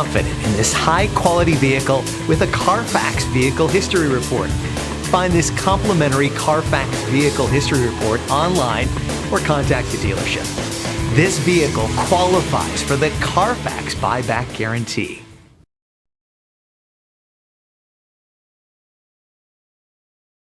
confident in this high-quality vehicle with a Carfax Vehicle History Report. Find this complimentary Carfax Vehicle History Report online or contact the dealership. This vehicle qualifies for the Carfax Buyback Guarantee.